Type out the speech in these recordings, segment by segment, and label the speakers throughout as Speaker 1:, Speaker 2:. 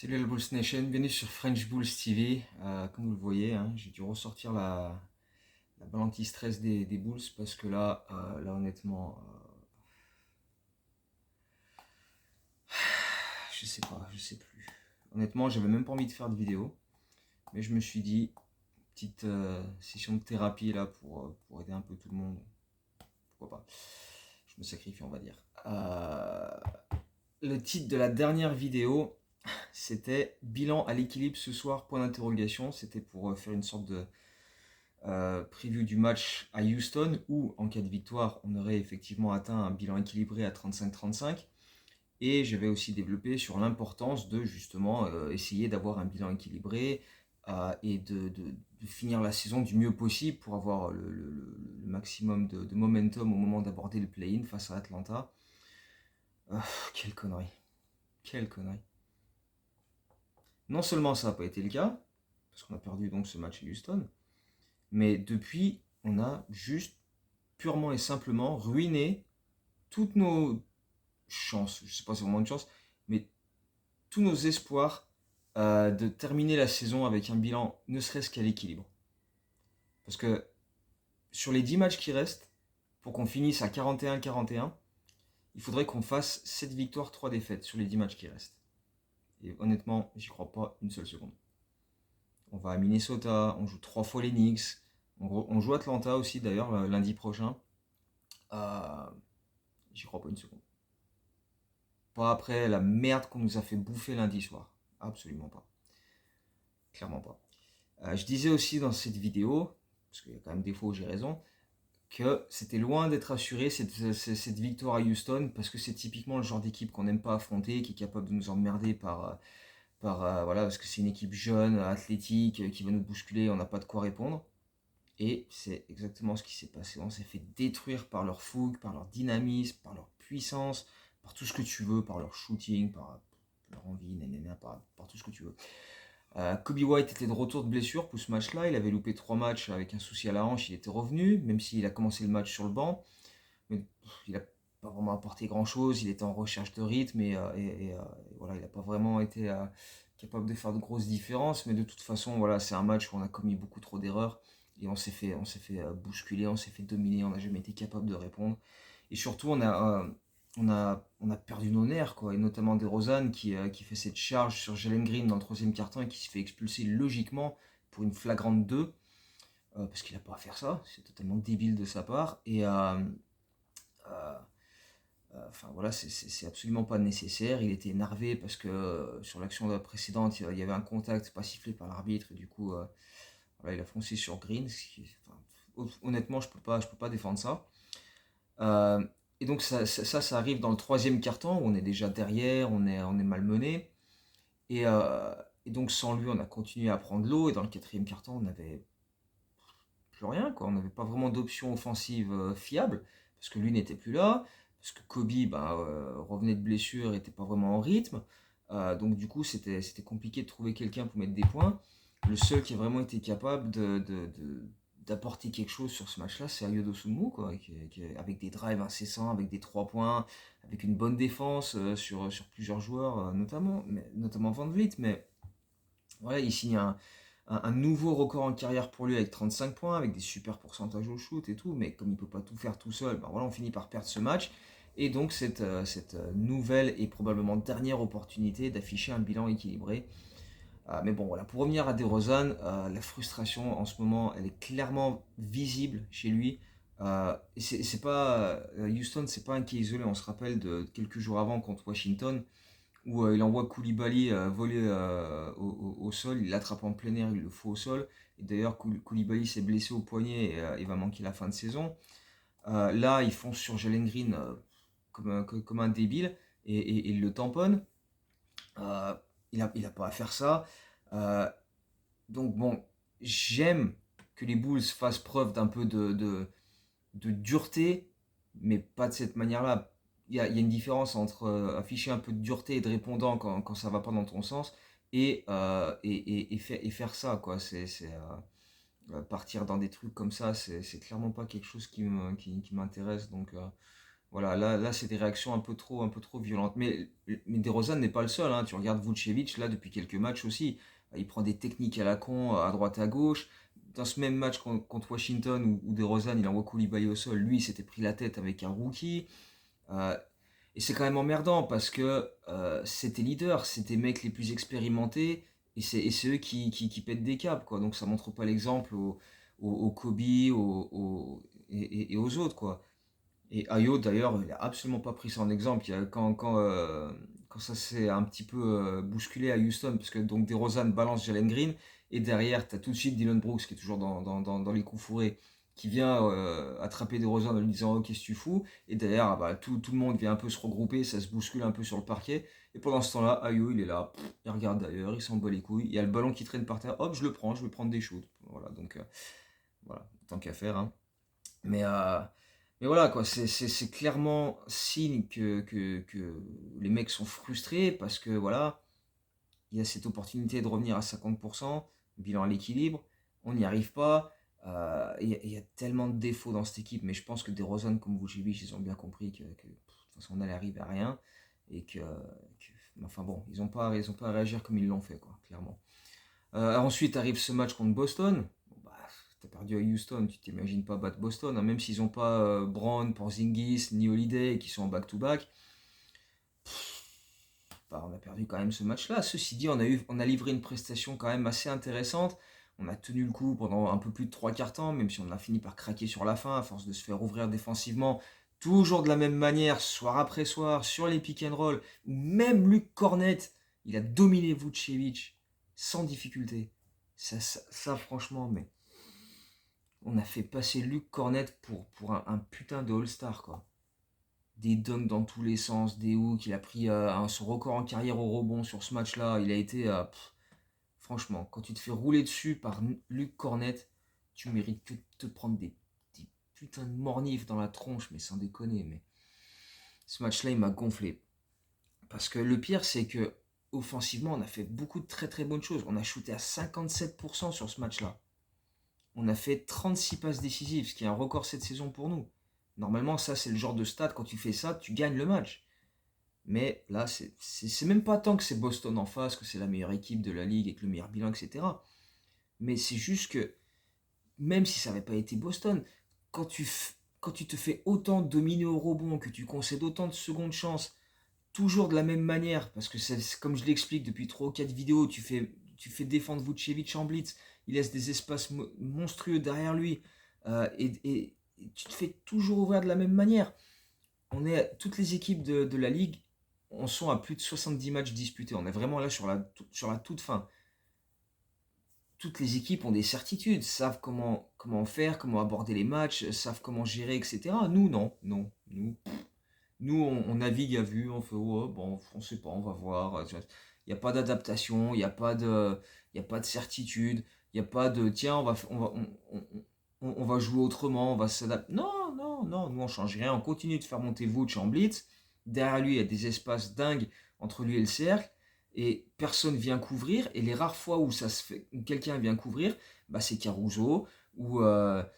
Speaker 1: Salut la Bulls Nation, bienvenue sur French Bulls TV. Comme vous le voyez, hein, j'ai dû ressortir la balle anti-stress des Bulls parce que là honnêtement, je sais pas, je sais plus. Honnêtement, j'avais même pas envie de faire de vidéo, mais je me suis dit, petite session de thérapie là pour aider un peu tout le monde. Pourquoi pas? Je me sacrifie, on va dire. Le titre de la dernière vidéo, c'était bilan à l'équilibre ce soir, point d'interrogation. C'était pour faire une sorte de preview du match à Houston où, en cas de victoire, on aurait effectivement atteint un bilan équilibré à 35-35. Et j'avais aussi développé sur l'importance de justement essayer d'avoir un bilan équilibré et de finir la saison du mieux possible pour avoir le maximum de momentum au moment d'aborder le play-in face à Atlanta. Quelle connerie. Quelle connerie. Non seulement ça n'a pas été le cas, parce qu'on a perdu donc ce match à Houston, mais depuis, on a juste purement et simplement ruiné toutes nos chances, je sais pas si c'est vraiment une chance, mais tous nos espoirs de terminer la saison avec un bilan ne serait-ce qu'à l'équilibre. Parce que sur les 10 matchs qui restent, pour qu'on finisse à 41-41, il faudrait qu'on fasse 7 victoires, 3 défaites sur les 10 matchs qui restent. Et honnêtement, j'y crois pas une seule seconde. On va à Minnesota, on joue 3 fois les Knicks, on joue Atlanta aussi d'ailleurs lundi prochain. Euh, J'y crois pas une seconde. Pas après la merde qu'on nous a fait bouffer lundi soir. Absolument pas. Clairement pas. Je disais aussi dans cette vidéo, parce qu'il y a quand même des fois où j'ai raison, que c'était loin d'être assuré cette victoire à Houston, parce que c'est typiquement le genre d'équipe qu'on n'aime pas affronter, qui est capable de nous emmerder voilà, parce que c'est une équipe jeune, athlétique, qui va nous bousculer, on n'a pas de quoi répondre. Et c'est exactement ce qui s'est passé. On s'est fait détruire par leur fougue, par leur dynamisme, par leur puissance, par tout ce que tu veux, par leur shooting, par leur envie, par tout ce que tu veux. Kobe White était de retour de blessure pour ce match-là. Il avait loupé 3 matchs avec un souci à la hanche. Il était revenu, même s'il a commencé le match sur le banc. Mais il n'a pas vraiment apporté grand-chose. Il était en recherche de rythme et voilà, il n'a pas vraiment été capable de faire de grosses différences. Mais de toute façon, voilà, c'est un match où on a commis beaucoup trop d'erreurs et on s'est fait bousculer, on s'est fait dominer. On n'a jamais été capable de répondre. Et surtout, on a perdu nos nerfs, quoi, et notamment DeRozan qui fait cette charge sur Jalen Green dans le troisième quart-temps et qui se fait expulser logiquement pour une flagrante 2, parce qu'il n'a pas à faire ça, c'est totalement débile de sa part, et enfin voilà, c'est absolument pas nécessaire. Il était énervé parce que sur l'action précédente, il y avait un contact pas sifflé par l'arbitre, et du coup, voilà, il a foncé sur Green, enfin, honnêtement, je peux pas défendre ça. Euh, et donc ça arrive dans le troisième quart-temps où on est déjà derrière, on est malmené. Et, euh, et donc sans lui, on a continué à prendre l'eau. Et dans le quatrième quart-temps, on n'avait plus rien, quoi. On n'avait pas vraiment d'option offensive fiable parce que lui n'était plus là, parce que Kobe revenait de blessure, n'était pas vraiment en rythme. Donc du coup, c'était compliqué de trouver quelqu'un pour mettre des points. Le seul qui a vraiment été capable d'apporter quelque chose sur ce match-là, c'est Ayo Dosunmu, quoi, avec des drives incessants, avec des 3 points, avec une bonne défense sur plusieurs joueurs, notamment Van Vliet. Mais voilà, il signe un nouveau record en carrière pour lui avec 35 points, avec des super pourcentages au shoot et tout. Mais comme il ne peut pas tout faire tout seul, ben voilà, on finit par perdre ce match. Et donc cette nouvelle et probablement dernière opportunité d'afficher un bilan équilibré. Mais bon, voilà, pour revenir à DeRozan, la frustration en ce moment, elle est clairement visible chez lui. Et c'est pas Houston, c'est pas un cas isolé. On se rappelle de quelques jours avant contre Washington, où il envoie Koulibaly voler au sol, il l'attrape en plein air, il le fout au sol. Et d'ailleurs, Koulibaly s'est blessé au poignet et va manquer la fin de saison. Là, ils fonce sur Jalen Green comme un débile et il le tamponne. Euh, il a pas à faire ça. Euh, donc bon, j'aime que les Bulls fassent preuve d'un peu de dureté, mais pas de cette manière-là. Il y a une différence entre afficher un peu de dureté et de répondant quand ça va pas dans ton sens et faire ça, quoi. Partir dans des trucs comme ça, c'est clairement pas quelque chose qui m'intéresse. Donc Voilà, là c'est des réactions un peu trop violentes. Mais DeRozan n'est pas le seul, hein. Tu regardes Vucevic, là, depuis quelques matchs aussi. Il prend des techniques à la con, à droite à gauche. Dans ce même match contre Washington, où DeRozan, il envoie Koulibaly au sol, lui, il s'était pris la tête avec un rookie. Euh, et c'est quand même emmerdant parce que c'était leader, c'était mecs les plus expérimentés. Et c'est eux qui pètent des câbles, quoi. Donc ça montre pas l'exemple aux Kobe et aux autres, quoi. Et Ayo, d'ailleurs, il n'a absolument pas pris ça en exemple. Quand ça s'est un petit peu bousculé à Houston, parce que donc DeRozan balance Jalen Green, et derrière, tu as tout de suite Dylan Brooks, qui est toujours dans les coups fourrés, qui vient attraper DeRozan en lui disant «Oh, qu'est-ce que tu fous?» Et derrière, ah bah, tout le monde vient un peu se regrouper, ça se bouscule un peu sur le parquet. Et pendant ce temps-là, Ayo, il est là, il regarde d'ailleurs, il s'en bat les couilles. Il y a le ballon qui traîne par terre, hop, je le prends, je vais prendre des shoots. Voilà, donc voilà, tant qu'à faire, hein. Mais, euh, mais voilà, quoi, c'est clairement signe que les mecs sont frustrés parce que voilà, il y a cette opportunité de revenir à 50%, bilan à l'équilibre, on n'y arrive pas. Il y a tellement de défauts dans cette équipe, mais je pense que DeRozan comme Vucevic, ils ont bien compris que, de toute façon on allait arriver à rien et enfin bon, ils ont pas à réagir comme ils l'ont fait, quoi, clairement. Ensuite arrive ce match contre Boston. Bon, bah, t'as perdu à Houston, tu t'imagines pas battre Boston, hein, même s'ils n'ont pas Brown, Porzingis, ni Holiday et qui sont en back-to-back. Bah, on a perdu quand même ce match-là. Ceci dit, on a livré une prestation quand même assez intéressante. On a tenu le coup pendant un peu plus de 3 quarts temps, même si on a fini par craquer sur la fin, à force de se faire ouvrir défensivement, toujours de la même manière, soir après soir, sur les pick and roll, où même Luke Cornette, il a dominé Vucevic sans difficulté. Ça, franchement, mais on a fait passer Luke Cornette pour un putain de All-Star, quoi. Des dunks dans tous les sens, des hooks, il a pris son record en carrière au rebond sur ce match-là. Il a été, franchement, quand tu te fais rouler dessus par Luke Cornette, tu mérites que de te prendre des putains de mornifs dans la tronche, mais sans déconner. Mais ce match-là, il m'a gonflé. Parce que le pire, c'est que offensivement, on a fait beaucoup de très très bonnes choses. On a shooté à 57% sur ce match-là. On a fait 36 passes décisives, ce qui est un record cette saison pour nous. Normalement, ça, c'est le genre de stat, quand tu fais ça, tu gagnes le match. Mais là, c'est même pas tant que c'est Boston en face, que c'est la meilleure équipe de la ligue avec le meilleur bilan, etc. Mais c'est juste que, même si ça n'avait pas été Boston, quand quand tu te fais autant dominer au rebond, que tu concèdes autant de secondes chances, toujours de la même manière, parce que c'est comme je l'explique depuis 3 ou 4 vidéos, tu fais défendre Vucevic en blitz, il laisse des espaces monstrueux derrière lui, et tu te fais toujours ouvrir de la même manière. Toutes les équipes de la ligue on sont à plus de 70 matchs disputés. On est vraiment là sur la toute fin. Toutes les équipes ont des certitudes, savent comment faire, comment aborder les matchs, savent comment gérer, etc. Nous, non, non. Nous on navigue à vue, on fait, oh, bon, on sait pas, on va voir. Il n'y a pas d'adaptation, il y a pas de certitude, il n'y a pas de, tiens, on va jouer autrement, on va s'adapter. Non, non, non, nous on change rien, on continue de faire monter Vooch en blitz. Derrière lui, il y a des espaces dingues entre lui et le cercle, et personne vient couvrir. Et les rares fois où ça se fait, où quelqu'un vient couvrir, bah, c'est Caruso, voilà,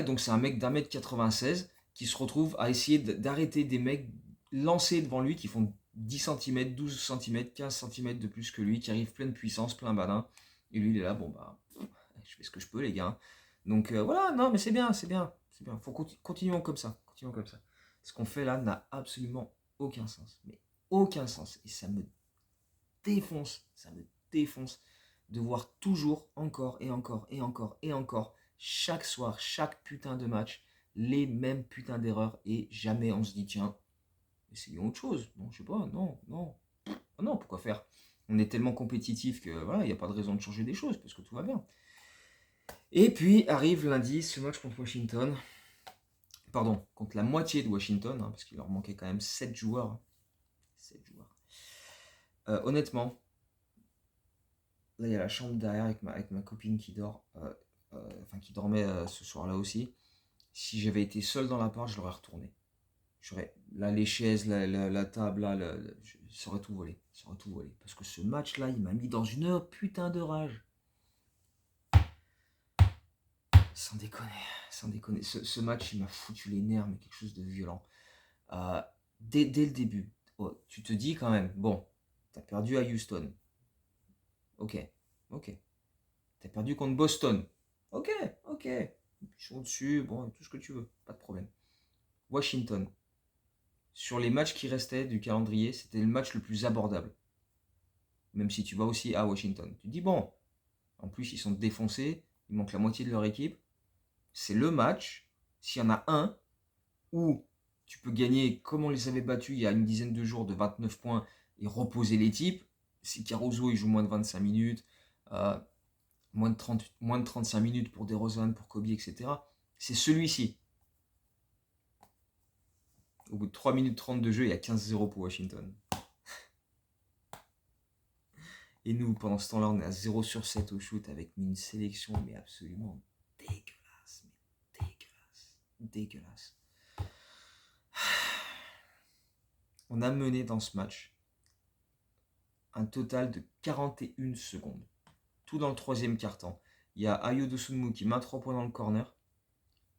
Speaker 1: et donc c'est un mec d'1 m 96 qui se retrouve à essayer d'arrêter des mecs lancés devant lui qui font 10 cm, 12 cm, 15 cm de plus que lui, qui arrivent pleine puissance, plein badin. Et lui, il est là, bon bah, je fais ce que je peux, les gars. Donc voilà, non, mais c'est bien, c'est bien, c'est bien. Continuons comme ça, continuons comme ça. Ce qu'on fait là n'a absolument aucun sens, mais aucun sens. Et ça me défonce de voir toujours, encore et encore et encore et encore, chaque soir, chaque putain de match, les mêmes putains d'erreurs et jamais on se dit tiens, essayons autre chose. Non, je sais pas, non, non. Ah non, pourquoi faire? On est tellement compétitif que voilà, il n'y a pas de raison de changer des choses parce que tout va bien. Et puis arrive lundi ce match contre Washington. Pardon, contre la moitié de Washington, hein, parce qu'il leur manquait quand même 7 joueurs. 7 joueurs. Honnêtement, là il y a la chambre derrière avec ma copine qui dort, enfin qui dormait ce soir-là aussi. Si j'avais été seul dans l'appart, je l'aurais retourné. Là, les chaises, la table, là, ça aurait tout volé. Ça aurait tout volé. Parce que ce match-là, il m'a mis dans une putain de rage. Sans déconner, sans déconner. Ce match, il m'a foutu les nerfs, mais quelque chose de violent. Euh, dès le début, oh, tu te dis quand même, bon, t'as perdu à Houston. Ok, ok. T'as perdu contre Boston. Ok, ok. Ils sont dessus, bon, tout ce que tu veux, pas de problème. Washington. Sur les matchs qui restaient du calendrier, c'était le match le plus abordable. Même si tu vas aussi à Washington. Tu te dis, bon, en plus, ils sont défoncés, il manque la moitié de leur équipe. C'est le match, s'il y en a un, où tu peux gagner comme on les avait battus il y a une dizaine de jours de 29 points et reposer les types. Si Caruso il joue moins de 25 minutes, euh, moins de 35 minutes pour DeRozan, pour Kobe, etc. C'est celui-ci. Au bout de 3 minutes 30 de jeu, il y a 15-0 pour Washington. Et nous, pendant ce temps-là, on est à 0 sur 7 au shoot avec une sélection mais absolument dégueulasse. Mais dégueulasse. Dégueulasse. On a mené dans ce match un total de 41 secondes. Tout dans le troisième quart-temps. Il y a Ayo Dosunmu qui met 3 points dans le corner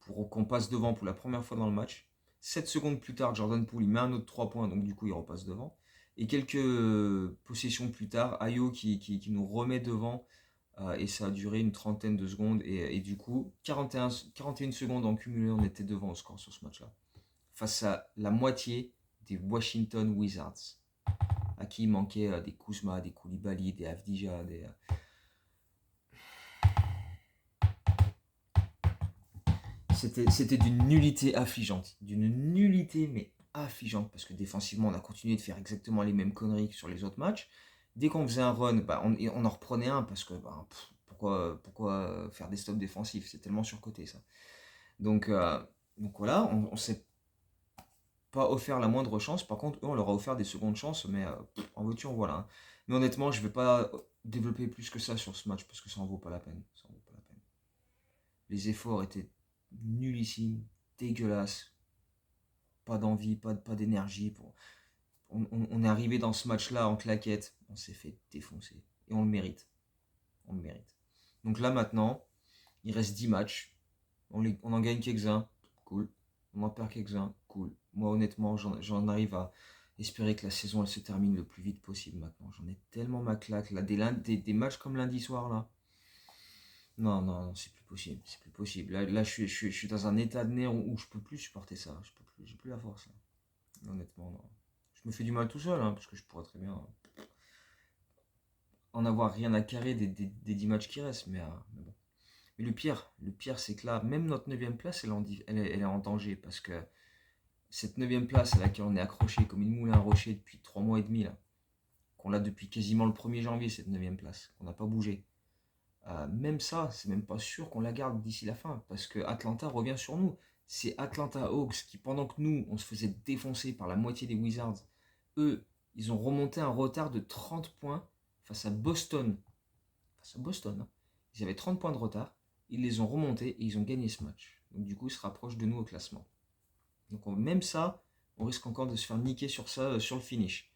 Speaker 1: pour qu'on passe devant pour la première fois dans le match. 7 secondes plus tard, Jordan Poole il met un autre 3 points, donc du coup il repasse devant. Et quelques possessions plus tard, Ayo qui nous remet devant, et ça a duré une trentaine de secondes. Et du coup, 41 secondes en cumulé, on était devant au score sur ce match-là. Face à la moitié des Washington Wizards, à qui il manquait des Kuzma, des Koulibaly, des Avdija, des... C'était d'une nullité affligeante. D'une nullité, mais affligeante. Parce que défensivement, on a continué de faire exactement les mêmes conneries que sur les autres matchs. Dès qu'on faisait un run, bah, on en reprenait un. Parce que pourquoi faire des stops défensifs? C'est tellement surcoté ça. Donc voilà, on ne s'est pas offert la moindre chance. Par contre, eux, on leur a offert des secondes chances. Mais en voiture, voilà. Hein. Mais honnêtement, je ne vais pas développer plus que ça sur ce match. Parce que ça en vaut pas la peine. Ça en vaut pas la peine. Les efforts étaient nullissime, dégueulasse, pas d'envie, pas d'énergie. On est arrivé dans ce match-là en claquette, on s'est fait défoncer. Et on le mérite. On le mérite. Donc là maintenant, il reste 10 matchs. On en gagne quelques-uns, cool. On en perd quelques-uns, cool. Moi honnêtement, j'en arrive à espérer que la saison elle se termine le plus vite possible maintenant. J'en ai tellement ma claque. Là, des matchs comme lundi soir là. Non, c'est plus possible, c'est plus possible. Là je suis dans un état de nerf où je peux plus supporter ça. J'ai plus la force. Là. Honnêtement, non. Je me fais du mal tout seul, hein, parce que je pourrais très bien en avoir rien à carrer des 10 matchs qui restent. Mais bon. Mais le pire, c'est que là, même notre 9ème place, elle est en danger. Parce que cette 9ème place à laquelle on est accroché comme une moule à un rocher depuis 3 mois et demi, là, qu'on l'a depuis quasiment le 1er janvier, cette 9ème place, qu'on n'a pas bougé. Même ça, c'est même pas sûr qu'on la garde d'ici la fin, parce que Atlanta revient sur nous. C'est Atlanta Hawks qui, pendant que nous, on se faisait défoncer par la moitié des Wizards, eux, ils ont remonté un retard de 30 points face à Boston. Face à Boston, hein. Ils avaient 30 points de retard, ils les ont remontés et ils ont gagné ce match. Donc du coup, ils se rapprochent de nous au classement. Donc même ça, on risque encore de se faire niquer sur ça, sur le finish.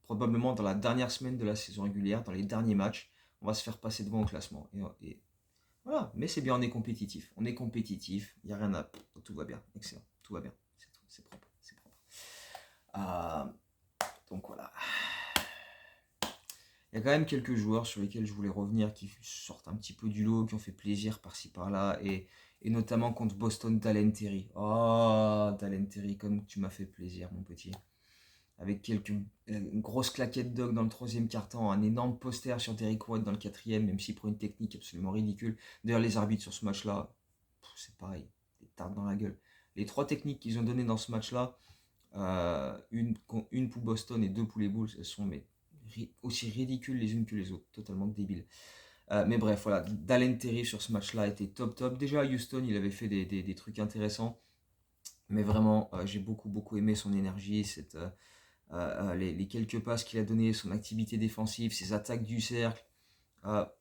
Speaker 1: Probablement dans la dernière semaine de la saison régulière, dans les derniers matchs, on va se faire passer devant au classement. Et voilà, mais c'est bien, on est compétitif. On est compétitif, il n'y a rien à... Tout va bien, excellent, tout va bien. C'est propre, c'est propre. Donc voilà. Il y a quand même quelques joueurs sur lesquels je voulais revenir qui sortent un petit peu du lot, qui ont fait plaisir par-ci par-là, et notamment contre Boston, Dalen Terry. Oh, Dalen Terry, comme tu m'as fait plaisir, mon petit. Avec une grosse claquette dog dans le troisième quart-temps, un énorme poster sur Derrick White dans le quatrième, même s'il prend une technique absolument ridicule. D'ailleurs, les arbitres sur ce match-là, c'est pareil, des tartes dans la gueule. Les 3 techniques qu'ils ont données dans ce match-là, une pour Boston et 2 pour les Bulls, elles sont aussi ridicules les unes que les autres, totalement débiles. Mais bref, voilà, Dalen Terry sur ce match-là était top. Déjà à Houston, il avait fait des trucs intéressants, mais vraiment, j'ai beaucoup aimé son énergie, les quelques passes qu'il a données, son activité défensive, ses attaques du cercle.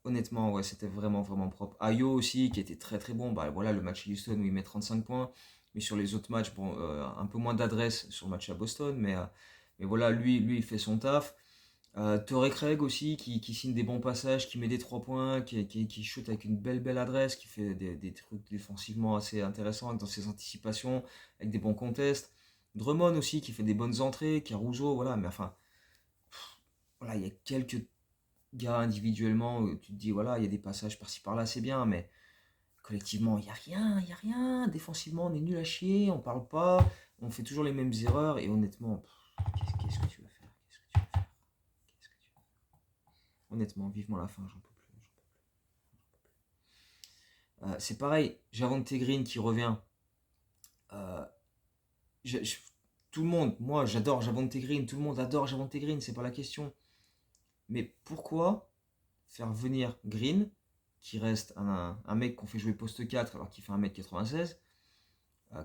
Speaker 1: Honnêtement, ouais, c'était vraiment propre. Ayo aussi, qui était très bon. Bah, voilà, le match à Houston où il met 35 points. Mais sur les autres matchs, un peu moins d'adresse sur le match à Boston. Mais voilà, lui, il fait son taf. Torrey Craig aussi, qui signe des bons passages, qui met des 3 points, qui shoot avec une belle adresse, qui fait des trucs défensivement assez intéressants dans ses anticipations, avec des bons contests. Drummond aussi, qui fait des bonnes entrées, Caruso, voilà, mais enfin, voilà, il y a quelques gars individuellement où tu te dis, voilà, il y a des passages par-ci par-là, c'est bien, mais collectivement, il y a rien. Défensivement, on est nul à chier, on parle pas, on fait toujours les mêmes erreurs, et honnêtement, qu'est-ce que tu vas faire? Qu'est-ce que tu vas faire? Qu'est-ce que tu vas faire? Honnêtement, vivement la fin, j'en peux plus. C'est pareil, Javonte Green qui revient. Euh, je- je- Tout le monde, moi j'adore Javonte Green, tout le monde adore Javonte Green, c'est pas la question. Mais pourquoi faire venir Green, qui reste un mec qu'on fait jouer poste 4 alors qu'il fait 1m96,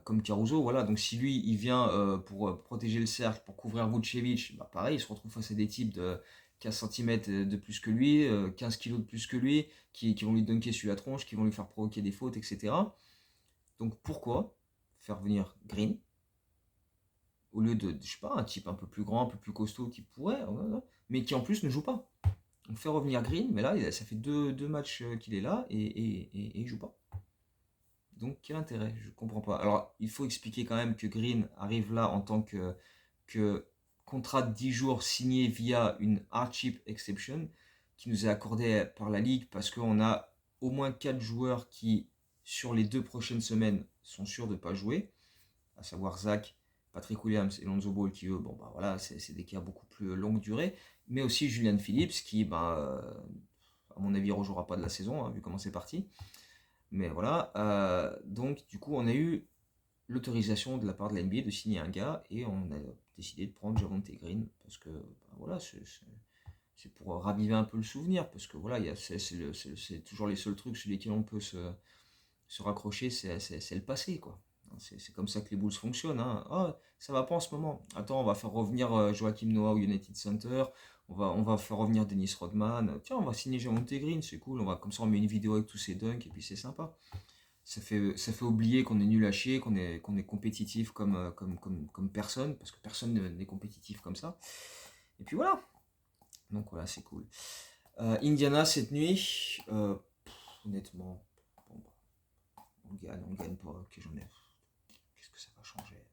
Speaker 1: comme Caruso, voilà, donc si lui il vient pour protéger le cercle, pour couvrir Vucevic, bah pareil, il se retrouve face à des types de 15 cm de plus que lui, 15 kilos de plus que lui, qui vont lui dunker sur la tronche, qui vont lui faire provoquer des fautes, etc. Donc pourquoi faire venir Green au lieu de, je sais pas, un type un peu plus grand, un peu plus costaud qui pourrait, mais qui en plus ne joue pas. On fait revenir Green, mais là ça fait deux matchs qu'il est là et il joue pas. Donc quel intérêt? Je comprends pas. Alors il faut expliquer quand même que Green arrive là en tant que contrat de 10 jours signé via une hardship exception qui nous est accordée par la ligue parce qu'on a au moins 4 joueurs qui sur les 2 prochaines semaines sont sûrs de ne pas jouer, à savoir Zach, Patrick Williams et Lonzo Ball qui eux, bon bah voilà, c'est des cas beaucoup plus longue durée, mais aussi Julian Phillips qui, à mon avis, ne rejouera pas de la saison, hein, vu comment c'est parti. Mais voilà, donc du coup, on a eu l'autorisation de la part de la NBA de signer un gars et on a décidé de prendre Javonte Green parce que voilà, c'est pour raviver un peu le souvenir parce que voilà, c'est toujours les seuls trucs sur lesquels on peut se raccrocher, c'est le passé quoi. C'est comme ça que les Bulls fonctionnent. Hein. Oh, ça va pas en ce moment. Attends, on va faire revenir Joachim Noah au United Center. On va faire revenir Dennis Rodman. Tiens, on va signer Javonte Green, c'est cool. Comme ça, on met une vidéo avec tous ces dunks et puis c'est sympa. Ça fait oublier qu'on est nul à chier, qu'on est compétitif comme personne, parce que personne n'est compétitif comme ça. Et puis voilà. Donc voilà, c'est cool. Indiana cette nuit, honnêtement, bon, on gagne pas, que j'en ai. Qu'est-ce que ça va changer?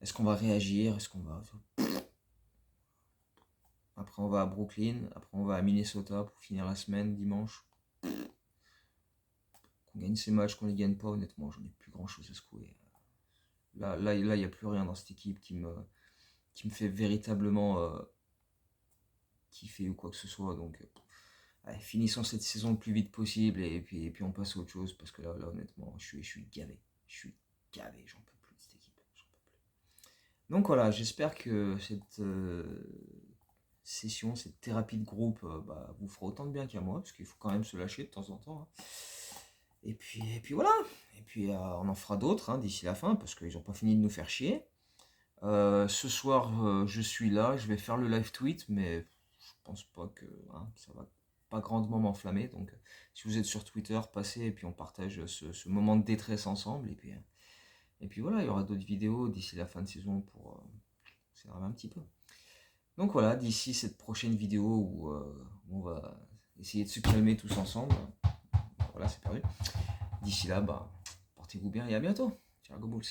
Speaker 1: Est-ce qu'on va réagir? Est-ce qu'on va. Après, on va à Brooklyn. Après, on va à Minnesota pour finir la semaine dimanche. Qu'on gagne ces matchs, qu'on les gagne pas, honnêtement, j'en ai plus grand chose à secouer. Là, il n'y a plus rien dans cette équipe qui me fait véritablement kiffer ou quoi que ce soit. Donc, allez, finissons cette saison le plus vite possible et puis on passe à autre chose parce que là honnêtement, je suis gavé. Je suis gavé, j'en peux plus de cette équipe. J'en peux plus. Donc voilà, j'espère que cette session, cette thérapie de groupe vous fera autant de bien qu'à moi parce qu'il faut quand même se lâcher de temps en temps. Hein. Et puis voilà. Et puis on en fera d'autres hein, d'ici la fin parce qu'ils n'ont pas fini de nous faire chier. Ce soir, je suis là, je vais faire le live tweet, mais je pense pas que hein, ça va pas grandement m'enflammer. Donc, si vous êtes sur Twitter, passez et puis on partage ce moment de détresse ensemble. Et puis voilà, il y aura d'autres vidéos d'ici la fin de saison pour s'énerver un petit peu. Donc voilà, d'ici cette prochaine vidéo où on va essayer de se calmer tous ensemble. Voilà, c'est perdu. D'ici là, portez-vous bien et à bientôt. Ciao, go Bulls.